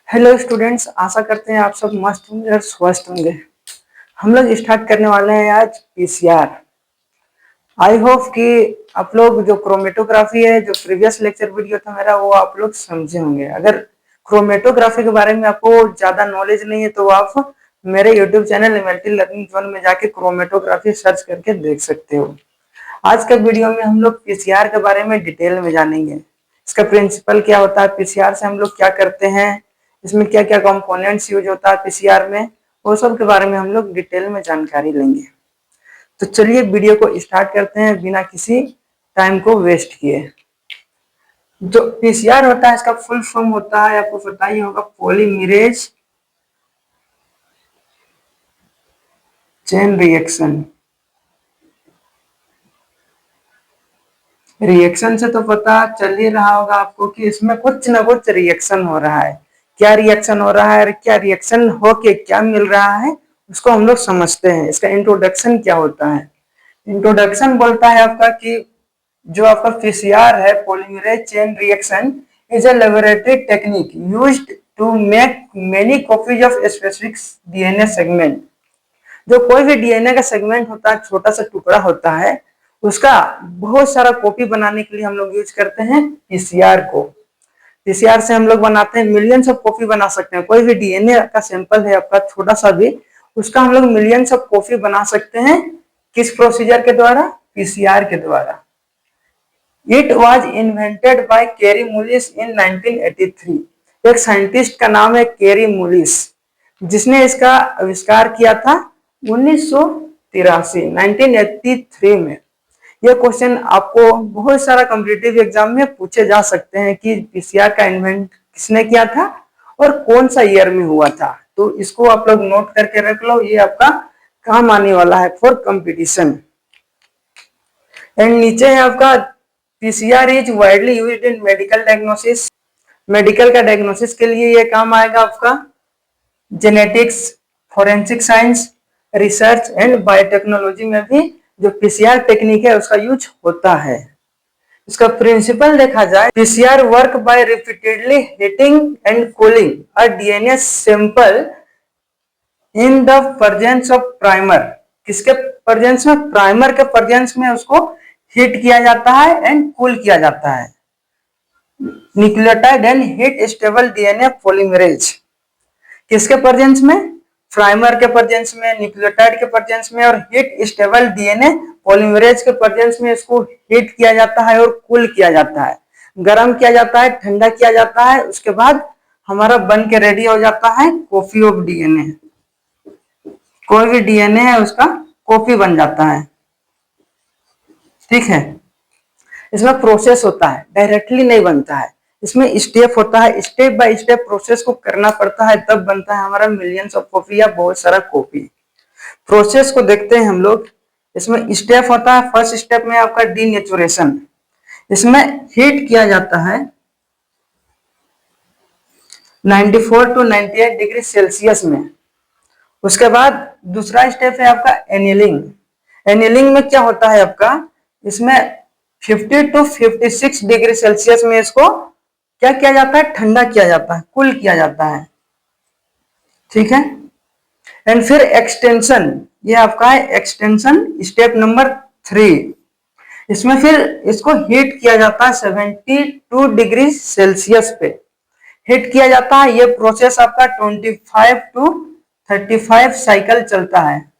Hello students, आशा करते हैं आप सब मस्त होंगे और स्वस्थ होंगे। हम लोग स्टार्ट करने वाले हैं आज पीसीआर। आई होप कि आप लोग जो क्रोमेटोग्राफी है, जो प्रीवियस लेक्चर वीडियो था मेरा, वो आप लोग समझे होंगे। अगर क्रोमेटोग्राफी के बारे में आपको ज्यादा नॉलेज नहीं है तो आप मेरे YouTube channel MLT learning zone में जाके क्रोमेटोग्राफी सर्च करके देख सकते हो। आज के वीडियो में हम लोग पीसीआर के बारे में डिटेल में जानेंगे। इसका प्रिंसिपल क्या होता है, पीसीआर से हम लोग क्या करते हैं, इसमें क्या क्या कंपोनेंट्स यूज होता है पीसीआर में, वो सब के बारे में हम लोग डिटेल में जानकारी लेंगे। तो चलिए वीडियो को स्टार्ट करते हैं बिना किसी टाइम को वेस्ट किए। जो पीसीआर होता है इसका फुल फॉर्म होता है, आपको पता ही होगा, पॉलीमरेज चेन रिएक्शन। रिएक्शन से तो पता चल ही रहा होगा आपको कि इसमें कुछ ना कुछ रिएक्शन हो रहा है। क्या रिएक्शन हो रहा है और क्या रिएक्शन होके क्या मिल रहा है, उसको हम लोग समझते हैं। इसका इंट्रोडक्शन क्या होता है। इंट्रोडक्शन बोलता है आपका कि जो आपका पीसीआर है, polymerase chain reaction, is a laboratory technique used to make many copies of specific DNA segment. जो कोई भी डीएनए का सेगमेंट होता है, छोटा सा टुकड़ा होता है, उसका बहुत सारा कॉपी बनाने के लिए हम लोग यूज करते हैं पीसीआर को। पीसीआर से हम लोग बनाते हैं मिलियंस ऑफ कॉपी बना सकते हैं। कोई भी डीएनए का सैंपल है आपका छोटा सा भी, उसका हम लोग मिलियंस ऑफ कॉपी बना सकते हैं। किस प्रोसीजर के द्वारा? पीसीआर के द्वारा। It was invented by Kary Mullis in 1983। एक साइंटिस्ट का नाम है केरी मुलिस, जिसने इसका आविष्कार किया था 1983 में। ये क्वेश्चन आपको बहुत सारा कॉम्पिटिटिव एग्जाम में पूछे जा सकते हैं कि पीसीआर का इन्वेंट किसने किया था और कौन सा ईयर में हुआ था। तो इसको आप लोग नोट करके रख लो, ये आपका काम आने वाला है फॉर कंपटीशन। एंड नीचे है आपका PCR is widely used in medical diagnosis. Medical का डायग्नोसिस के लिए ये काम आएगा आपका। Genetics, forensic science, research and biotechnology में भी जो पीसीआर टेक्निक है उसका यूज होता है। इसका प्रिंसिपल देखा जाए, PCR work by repeatedly heating and cooling a DNA sample in the presence of primer. किसके प्रेजेंस में? प्राइमर के प्रेजेंस में उसको हीट किया जाता है एंड कूल किया जाता है। Nucleotide and heat stable DNA polymerase. किसके प्रेजेंस में? प्राइमर के प्रेजेंस में, न्यूक्लियोटाइड के प्रेजेंस में और हीट स्टेबल डीएनए पॉलीमरेज के प्रेजेंस में इसको हीट किया जाता है और कूल किया जाता है। गर्म किया जाता है, ठंडा किया जाता है, उसके बाद हमारा बन के रेडी हो जाता है कॉपी ऑफ डीएनए। कोई भी डीएनए है उसका कॉपी बन जाता है। ठीक है। इसमें प्रोसेस होता है, डायरेक्टली नहीं बनता है। इसमें स्टेप होता है, स्टेप बाय स्टेप प्रोसेस को करना पड़ता है, तब बनता है हमारा मिलियंस ऑफ कॉपी या बहुत सारा कॉपी। प्रोसेस को देखते हैं हम लोग। इसमें स्टेप होता है, फर्स्ट स्टेप में आपका डीनेचुरेशन। इसमें हीट किया जाता है 94 टू 98 डिग्री सेल्सियस में। उसके बाद दूसरा स्टेप है आपका एनिलिंग। एनिलिंग में क्या होता है आपका, इसमें 50 टू 56 डिग्री सेल्सियस में इसको क्या किया जाता है? ठंडा किया जाता है, कूल किया जाता है। ठीक है। एंड फिर एक्सटेंशन, ये आपका है एक्सटेंशन स्टेप नंबर 3। इसमें फिर इसको हीट किया जाता है 72 डिग्री सेल्सियस पे हीट किया जाता है। ये प्रोसेस आपका 25 टू 35 साइकिल चलता है।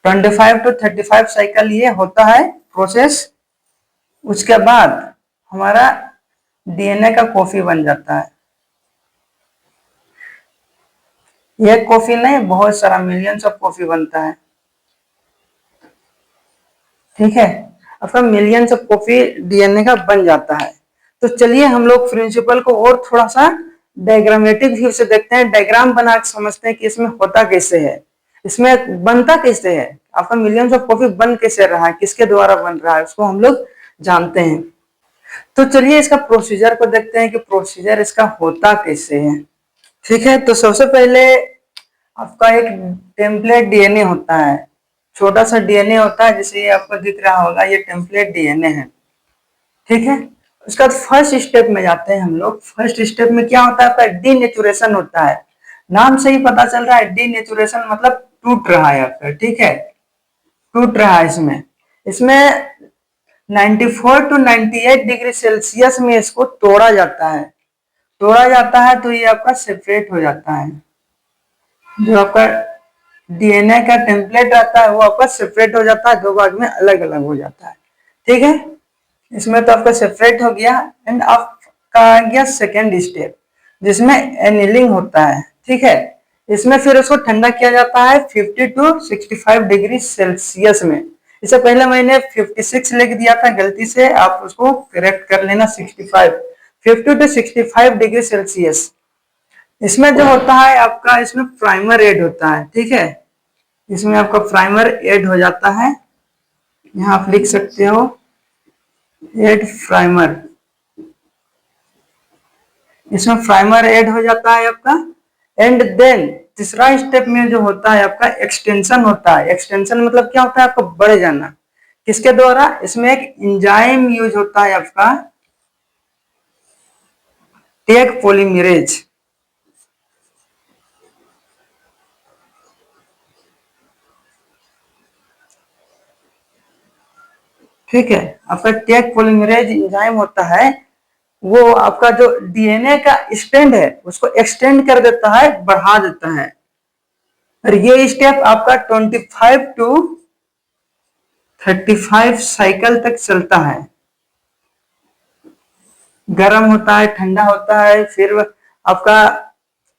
25 टू 35 साइकिल ये होता है प्रोसेस। उसके बाद हमारा डीएनए का कॉपी बन जाता है। एक कॉपी नहीं, बहुत सारा मिलियंस ऑफ कॉपी बनता है। ठीक है। आपका मिलियंस ऑफ कॉपी डीएनए का बन जाता है। तो चलिए हम लोग प्रिंसिपल को और थोड़ा सा डायग्रामेटिक व्यू से देखते हैं, डायग्राम बना के समझते हैं कि इसमें होता कैसे है, इसमें बनता कैसे है, आपका मिलियंस ऑफ कॉपी बन कैसे रहा है, किसके द्वारा बन रहा है, उसको हम लोग जानते हैं। तो चलिए इसका प्रोसीजर को देखते हैं कि प्रोसीजर इसका होता कैसे है। ठीक है। तो सबसे पहले आपका एक टेम्पलेट डीएनए होता है, छोटा सा डीएनए होता है, जैसे ये आपको दिख रहा होगा, ये टेम्पलेट डीएनए है। ठीक है। उसका फर्स्ट स्टेप में जाते हैं हम लोग। फर्स्ट स्टेप में क्या होता है, आपका डीनेचुरेशन होता है। नाम से ही पता चल रहा है डीनेचुरेशन मतलब टूट रहा है आपका, ठीक है, टूट रहा है। इसमें इसमें 94 टू 98 डिग्री सेल्सियस में इसको तोड़ा जाता है। तोड़ा जाता है तो ये आपका सेपरेट हो जाता है। जो आपका डीएनए का टेम्पलेट रहता है वो आपका सेपरेट हो जाता है, दो भाग में अलग अलग हो जाता है, ठीक है। इसमें तो आपका सेपरेट हो गया। एंड आपका आ गया सेकेंड स्टेप जिसमें एनिलिंग होता है, ठीक है। इसमें फिर उसको ठंडा किया जाता है 50 टू 65 डिग्री सेल्सियस में। इससे पहले मैंने 56 लिख दिया था गलती से, आप उसको करेक्ट कर लेना 65, 50 टू 65 डिग्री सेल्सियस। इसमें जो होता है आपका, इसमें प्राइमर ऐड होता है, ठीक है। इसमें आपका प्राइमर ऐड हो जाता है, यहाँ आप लिख सकते हो ऐड प्राइमर। इसमें प्राइमर ऐड हो जाता है आपका। एंड देन तीसरा स्टेप में जो होता है आपका एक्सटेंशन होता है। एक्सटेंशन मतलब क्या होता है, आपका बढ़ जाना। किसके द्वारा, इसमें एक एंजाइम यूज होता है आपका टेक पॉलीमरेज, ठीक है। आपका टेक पॉलीमरेज एंजाइम होता है, वो आपका जो डीएनए का स्ट्रैंड है उसको एक्सटेंड कर देता है, बढ़ा देता है। और ये स्टेप आपका 25 टू 35 साइकिल तक चलता है। गर्म होता है, ठंडा होता है, फिर आपका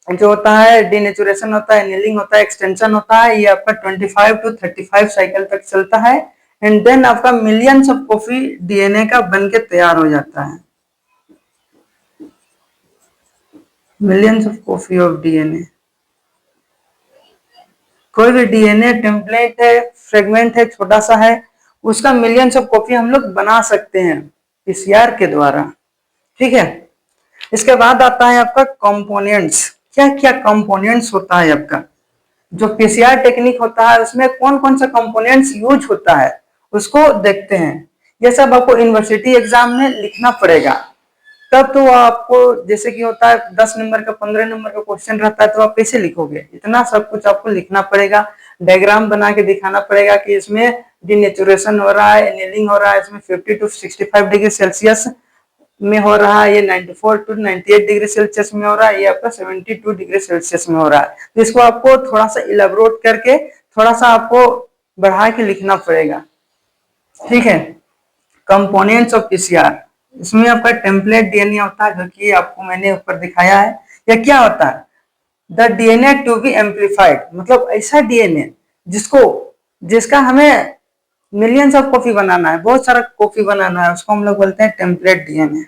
जो होता है डीनेचुरेशन होता है, एनिलिंग होता है, एक्सटेंशन होता है। ये आपका 25 टू 35 साइकिल तक चलता है। एंड देन आपका मिलियंस ऑफ कॉपी डीएनए का बन के तैयार हो जाता है। Millions of copy of DNA, कोई भी डीएनए टेम्पलेट है, फ्रेगमेंट है, छोटा सा है, उसका मिलियंस ऑफ कॉपी हम लोग बना सकते हैं पीसीआर के द्वारा, ठीक है। इसके बाद आता है आपका कंपोनेंट्स। क्या क्या कंपोनेंट्स होता है आपका, जो पीसीआर टेक्निक होता है उसमें कौन कौन सा कंपोनेंट्स यूज होता है उसको देखते हैं। ये सब आपको यूनिवर्सिटी एग्जाम में लिखना पड़ेगा। तब तो आपको जैसे कि होता है 10 नंबर का 15 नंबर का क्वेश्चन रहता है तो आप कैसे लिखोगे, इतना सब कुछ आपको लिखना पड़ेगा। डायग्राम बना के दिखाना पड़ेगा कि इसमें डिनेचुरेशन हो रहा है, एनिलिंग हो रहा है, इसमें 50 टू 65 डिग्री सेल्सियस में हो रहा है, ये 94 टू 98 डिग्री सेल्सियस में हो रहा है, ये आपका 72 डिग्री सेल्सियस में हो रहा है। तो इसको आपको थोड़ा सा इलेबोरेट करके थोड़ा सा आपको बढ़ा के लिखना पड़ेगा, ठीक है। कंपोनेंट्स ऑफ पीसीआर, इसमें आपका टेम्पलेट डीएनए होता है जो कि आपको मैंने ऊपर दिखाया है। या क्या होता है, the DNA to be amplified, मतलब ऐसा डीएनए जिसको जिसका हमें मिलियंस ऑफ कॉपी बनाना है, बहुत सारा कॉपी बनाना है, उसको हम लोग बोलते हैं टेम्पलेट डीएनए।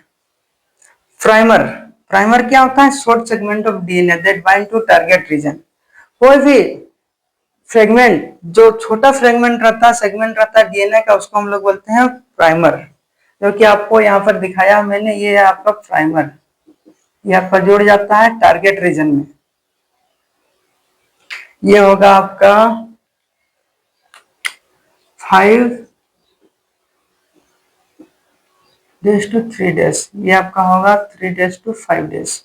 प्राइमर, प्राइमर क्या होता है, short segment of DNA that bind to target region. कोई भी फ्रेगमेंट जो छोटा फ्रेगमेंट रहता है, सेगमेंट रहता है डीएनए का, उसको हम लोग बोलते हैं प्राइमर। जो कि आपको यहाँ पर दिखाया मैंने, ये है आपका प्राइमर। ये आपका जुड़ जाता है टारगेट रीजन में। ये होगा आपका 5 डेज टू 3 डेज, ये आपका होगा 3 डेज टू 5 डेज,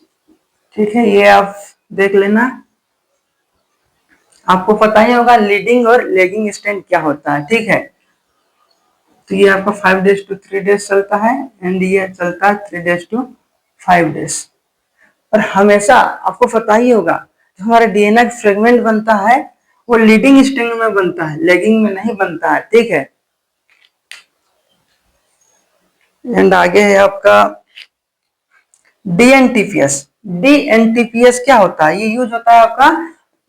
ठीक है। ये आप देख लेना। आपको पता ही होगा लीडिंग और लेगिंग स्ट्रैंड क्या होता है, ठीक है। तो ये आपका 5 डेज टू 3 डेज चलता है, एंड ये चलता है 3 डेज टू 5 डेज। और हमेशा आपको पता ही होगा जो हमारा डीएनए फ्रेगमेंट बनता है वो लीडिंग स्ट्रिंग में बनता है, लेगिंग में नहीं बनता है, ठीक है। एंड आगे है आपका डीएनटीपीएस। डीएनटीपीएस क्या होता है, ये यूज होता है आपका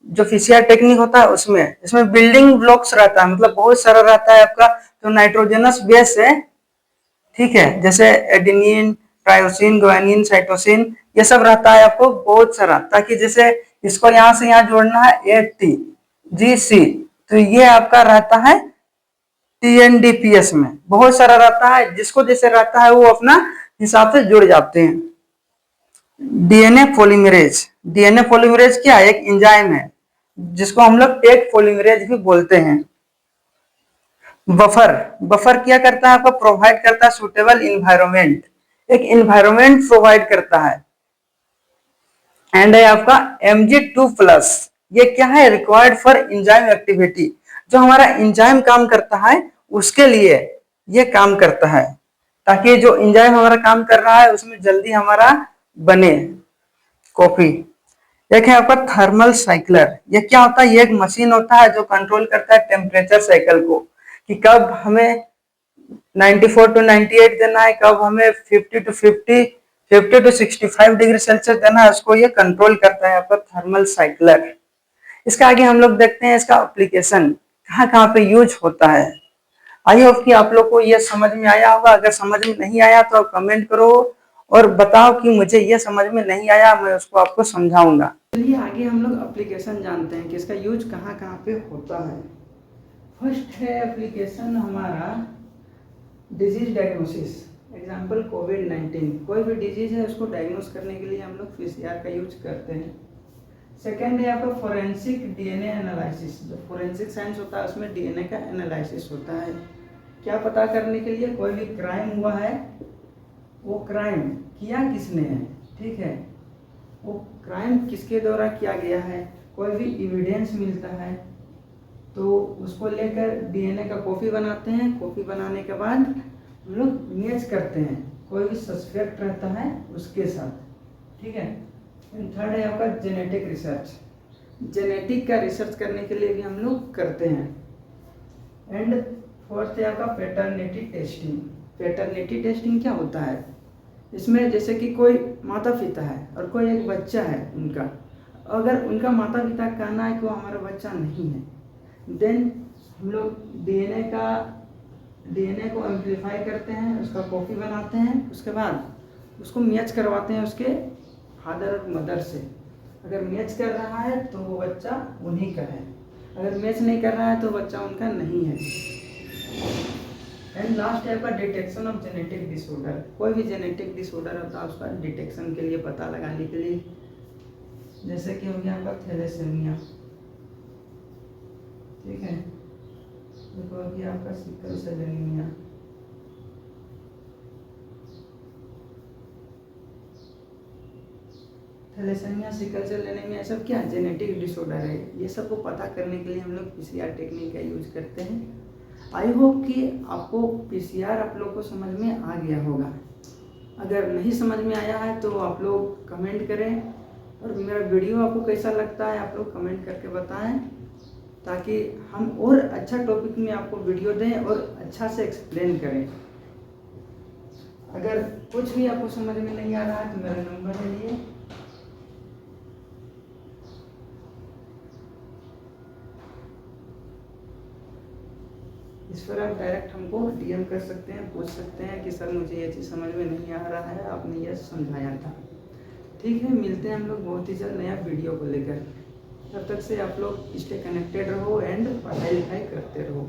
जो पीसीआर टेक्निक होता है उसमें। इसमें बिल्डिंग ब्लॉक्स रहता है, मतलब बहुत सारा रहता है आपका जो नाइट्रोजनस बेस है, ठीक है, जैसे एडेनिन, ट्रायोसिन, गुआनिन, साइटोसिन, ये सब रहता है आपको बहुत सारा, ताकि जैसे इसको यहाँ से यहाँ जोड़ना है एटी जी सी, तो ये आपका रहता है टीएनडीपीएस में बहुत सारा रहता है, जिसको जैसे रहता है वो अपना हिसाब से जुड़ जाते हैं। डीएनए पॉलीमरेज, डीएनए पॉलीमरेज क्या है, एक एंजाइम है जिसको हम लोग टेक पॉलीमरेज भी बोलते हैं। बफर, बफर क्या करता है आपको, प्रोवाइड करता है सुटेबल इन्वायरमेंट, एक इन्वायरमेंट प्रोवाइड करता है। एंड है आपका Mg2+, ये क्या है, रिक्वायर्ड फॉर एंजाइम एक्टिविटी, जो हमारा एंजाइम काम करता है उसके लिए ये काम करता है, ताकि जो एंजाइम हमारा काम कर रहा है उसमें जल्दी हमारा बने कॉफी। एक है आपका थर्मल साइक्लर, ये क्या होता है, ये एक मशीन होता है जो कंट्रोल करता है टेम्परेचर साइकिल को, कि कब हमें 94 to 98 देना है, कब हमें 50 to 65 डिग्री सेल्सियस देना है, उसको ये कंट्रोल करता है आपका थर्मल साइक्लर। इसका आगे हम लोग देखते हैं इसका एप्लीकेशन कहाँ कहाँ पे यूज होता है। आई होप कि आप लोग को ये समझ में आया होगा। अगर समझ में नहीं आया तो आप कमेंट करो और बताओ कि मुझे ये समझ में नहीं आया, मैं उसको आपको समझाऊंगा। चलिए आगे हम लोग एप्लीकेशन जानते हैं कि इसका यूज कहाँ कहाँ पे होता है। फर्स्ट है एप्लीकेशन हमारा डिजीज डायग्नोसिस, एग्जाम्पल कोविड-19, कोई भी डिजीज है उसको डायग्नोस करने के लिए हम लोग PCR का यूज करते हैं। सेकेंड है आपका फोरेंसिक DNA एनालिसिस, जो फोरेंसिक साइंस होता है उसमें DNA का एनालिसिस होता है। क्या पता करने के लिए, कोई भी क्राइम हुआ है, वो क्राइम किया किसने है, ठीक है, वो क्राइम किसके द्वारा किया गया है, कोई भी एविडेंस मिलता है तो उसको लेकर DNA का कॉपी बनाते हैं। कॉपी बनाने के बाद हम लोग मैच करते हैं कोई भी सस्पेक्ट रहता है उसके साथ, ठीक है। थर्ड है आपका जेनेटिक रिसर्च, जेनेटिक का रिसर्च करने के लिए भी हम लोग करते हैं। एंड फोर्थ है आपका पैटर्निटी टेस्टिंग। पैटर्निटी टेस्टिंग क्या होता है, इसमें जैसे कि कोई माता पिता है और कोई एक बच्चा है उनका, अगर उनका माता पिता का कहना है कि वो हमारा बच्चा नहीं है, देन हम लोग DNA को एम्पलीफाई करते हैं, उसका कॉपी बनाते हैं, उसके बाद उसको मैच करवाते हैं उसके फादर और मदर से। अगर मैच कर रहा है तो वो बच्चा उन्हीं का है, अगर मैच नहीं कर रहा है तो बच्चा उनका नहीं है। एंड लास्ट है आपका डिटेक्शन ऑफ जेनेटिक डिसऑर्डर, कोई भी जेनेटिक डिसऑर्डर होता है उसका डिटेक्शन के लिए, पता लगाने के लिए, जैसे कि हो गया आपका थैलेसेमिया, ठीक है, देखो अभी आपका sickle cell anaemia, thalassaemia, sickle cell anaemia, सब क्या जेनेटिक डिसऑर्डर है। ये सब को पता करने के लिए हम लोग PCR टेक्निक का यूज करते हैं। आई होप कि आपको PCR आप लोग को समझ में आ गया होगा। अगर नहीं समझ में आया है तो आप लोग कमेंट करें, और मेरा वीडियो आपको कैसा लगता है आप लोग कमेंट करके बताएं, ताकि हम और अच्छा टॉपिक में आपको वीडियो दें और अच्छा से एक्सप्लेन करें। अगर कुछ भी आपको समझ में नहीं आ रहा है तो मेरा नंबर है ये, इस पर आप डायरेक्ट हमको DM कर सकते हैं, पूछ सकते हैं कि सर मुझे ये चीज़ समझ में नहीं आ रहा है, आपने ये समझाया था। ठीक है, मिलते हैं हम लोग बहुत ही जल्द नया वीडियो को लेकर। तब तक से आप लोग स्टे कनेक्टेड रहो एंड पढ़ाई लिखाई करते रहो।